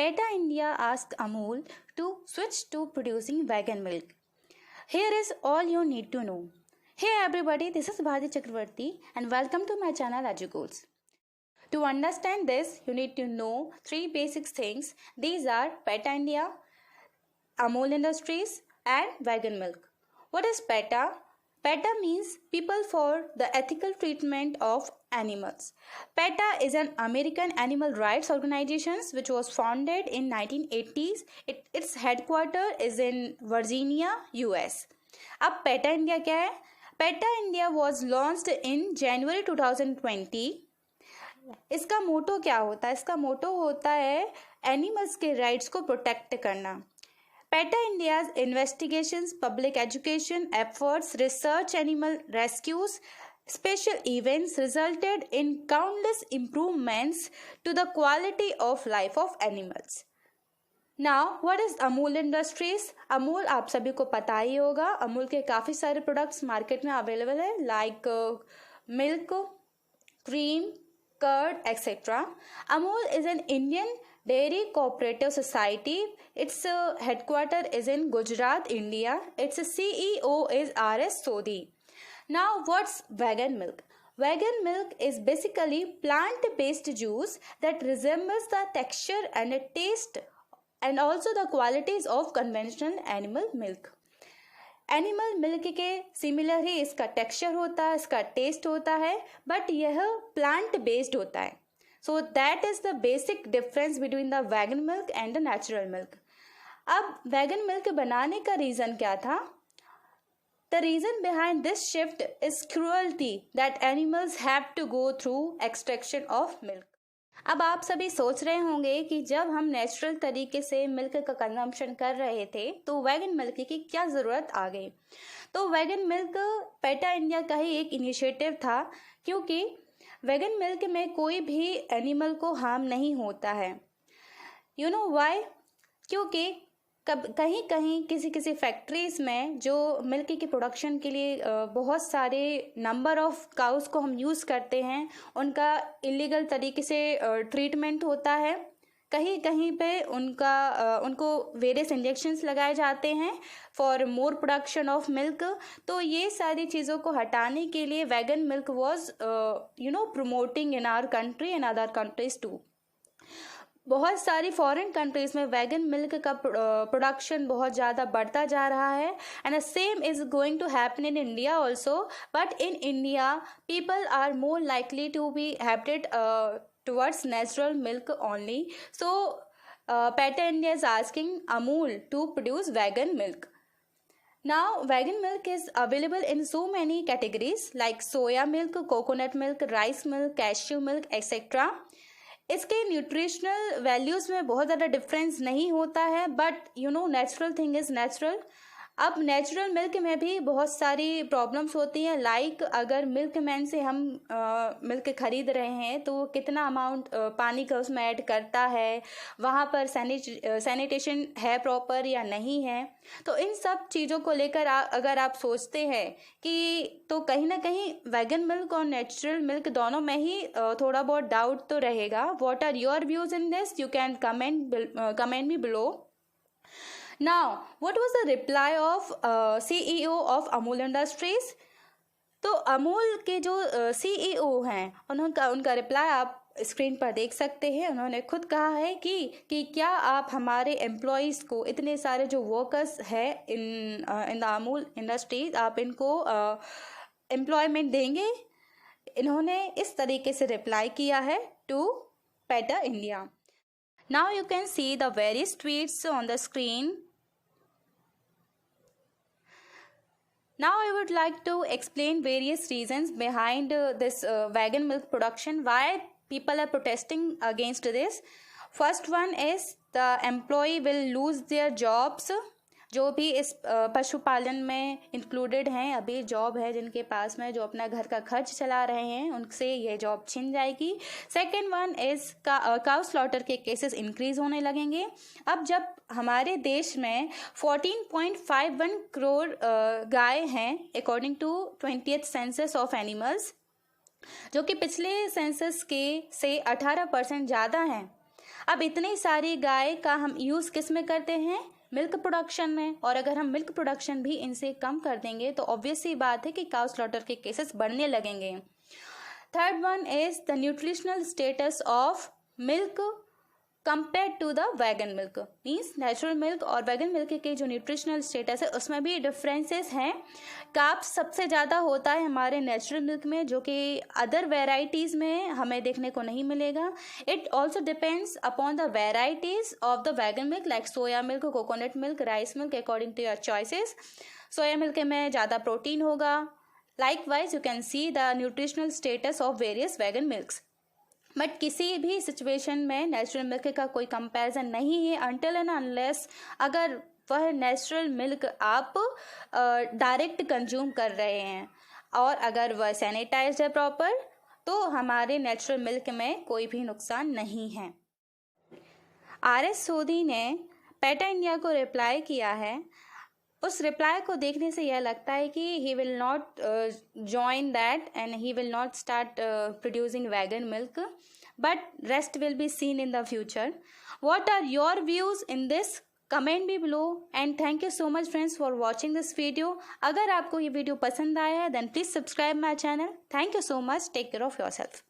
PETA India asked Amul to switch to producing vegan milk. Here is all you need to know. Hey everybody, this is Bharti Chakravarti and welcome to my channel EduGoals. To understand this, you need to know three basic things. These are PETA India, Amul Industries and vegan milk. What is PETA? PETA means People for the Ethical Treatment of Animals. PETA is an American animal rights organization which was founded in 1980s. Its headquarters is in Virginia, US. अब PETA India क्या है? PETA India was launched in January 2020. इसका मोटो क्या होता है? इसका मोटो होता है एनिमल्स के राइट्स को प्रोटेक्ट करना. PETA India's investigations, public education efforts, research, animal rescues, special events resulted in countless improvements to the quality of life of animals. Now, what is Amul Industries? Amul आप सभी को पता ही होगा. अमूल के काफ़ी सारे प्रोडक्ट्स मार्केट में अवेलेबल है like milk, cream, curd, etc. Amul is an Indian dairy cooperative society. Its headquarters is in Gujarat, India. Its CEO is R.S. Sodhi. Now, what's vegan milk? Vegan milk is basically plant-based juice that resembles the texture and taste and also the qualities of conventional animal milk. Animal milk के similar ही इसका texture होता है, इसका test होता है, but यह plant based होता है. So that is the basic difference between the vegan milk and the natural milk. अब वैगन मिल्क बनाने का रीज़न क्या था? The reason behind this shift is cruelty that animals have to go through extraction of milk. अब आप सभी सोच रहे होंगे कि जब हम नेचुरल तरीके से मिल्क का कंजम्पशन कर रहे थे तो वैगन मिल्क की क्या ज़रूरत आ गई. तो वैगन मिल्क PETA इंडिया का ही एक इनिशिएटिव था, क्योंकि वैगन मिल्क में कोई भी एनिमल को हार्म नहीं होता है. You know why? क्योंकि कहीं कहीं किसी फैक्ट्रीज़ में जो मिल्क की प्रोडक्शन के लिए बहुत सारे नंबर ऑफ काउस को हम यूज़ करते हैं, उनका इलीगल तरीके से ट्रीटमेंट होता है. कहीं कहीं पे उनको वेरियस इंजेक्शंस लगाए जाते हैं for more production of milk. तो ये सारी चीज़ों को हटाने के लिए vegan milk was promoting in our country and other countries too. बहुत सारी फॉरेन कंट्रीज़ में वैगन मिल्क का प्रोडक्शन बहुत ज़्यादा बढ़ता जा रहा है and the same is going to happen in India also. But in India people are more likely to be habited towards natural milk only. So PETA India is asking Amul to produce vegan milk. Now, vegan milk is available in so many categories like soya milk, coconut milk, rice milk, cashew milk, etc. इसके nutritional values में बहुत ज़्यादा difference नहीं होता है, but natural thing is natural. अब natural milk में भी बहुत सारी प्रॉब्लम्स होती हैं, लाइक अगर मिल्क मैन से हम मिल्क खरीद रहे हैं तो वो कितना अमाउंट पानी का उसमें ऐड करता है, वहाँ पर सैनिटेशन है प्रॉपर या नहीं है. तो इन सब चीज़ों को लेकर अगर आप सोचते हैं कि तो कहीं ना कहीं वैगन मिल्क और नेचुरल मिल्क दोनों में ही थोड़ा बहुत डाउट तो रहेगा. What are your views in this? You can comment me below. Now, what was the reply of CEO of Amul Industries? तो अमूल के जो CEO हैं उनका रिप्लाई आप स्क्रीन पर देख सकते हैं. उन्होंने खुद कहा है कि क्या आप हमारे एम्प्लॉयज़ को, इतने सारे जो वर्कर्स हैं इन द अमूल इंडस्ट्रीज, आप इनको एम्प्लॉयमेंट देंगे. इन्होंने इस तरीके से रिप्लाई किया है to PETA India. Now you can see the various tweets on the screen. Now I would like to explain various reasons behind this vegan milk production, why people are protesting against this. First one is the employee will lose their jobs. जो भी इस पशुपालन में included हैं, अभी job है जिनके पास में, जो अपना घर का खर्च चला रहे हैं, उनसे ये जॉब छिन जाएगी. Second one is cow slaughter के केसेस इंक्रीज होने लगेंगे. अब जब हमारे देश में 14.51 करोड़ गाय हैं according to 20th census of animals, जो कि पिछले सेंसस के से 18% ज़्यादा हैं. अब इतनी सारी गाय का हम यूज़ किस में करते हैं? मिल्क प्रोडक्शन में। और अगर हम मिल्क प्रोडक्शन भी इनसे कम कर देंगे तो ऑब्वियस सी बात है कि काउ स्लॉटर के केसेस बढ़ने लगेंगे। Third one is the nutritional status of milk compare to the vegan milk. Means natural milk और वैगन मिल्क के जो न्यूट्रिशनल स्टेटस है उसमें भी डिफरेंसेस हैं। कार्ब्स सबसे ज़्यादा होता है हमारे नेचुरल मिल्क में, जो कि अदर वेराइटीज़ में हमें देखने को नहीं मिलेगा। It also depends upon the varieties of the vegan milk like soya milk, coconut milk, rice milk, according to your choices. Soya milk में ज़्यादा प्रोटीन होगा। Likewise you can see the nutritional status of various vegan milks. But किसी भी situation में natural milk का कोई comparison नहीं है अनटिल एंड अनलेस अगर वह नेचुरल मिल्क आप डायरेक्ट कंज्यूम कर रहे हैं और अगर वह सैनिटाइज्ड है प्रॉपर, तो हमारे नेचुरल मिल्क में कोई भी नुकसान नहीं है। RS सोधी ने पेटा इंडिया को रिप्लाई किया है। उस रिप्लाई को देखने से यह लगता है कि he will not join that and he will not start producing vegan milk, but rest will be seen in the future. What are your views in this? Comment भी below and thank you so much friends for watching this video. अगर आपको ये video पसंद आया है then please subscribe my channel. Thank you so much. Take care of your self.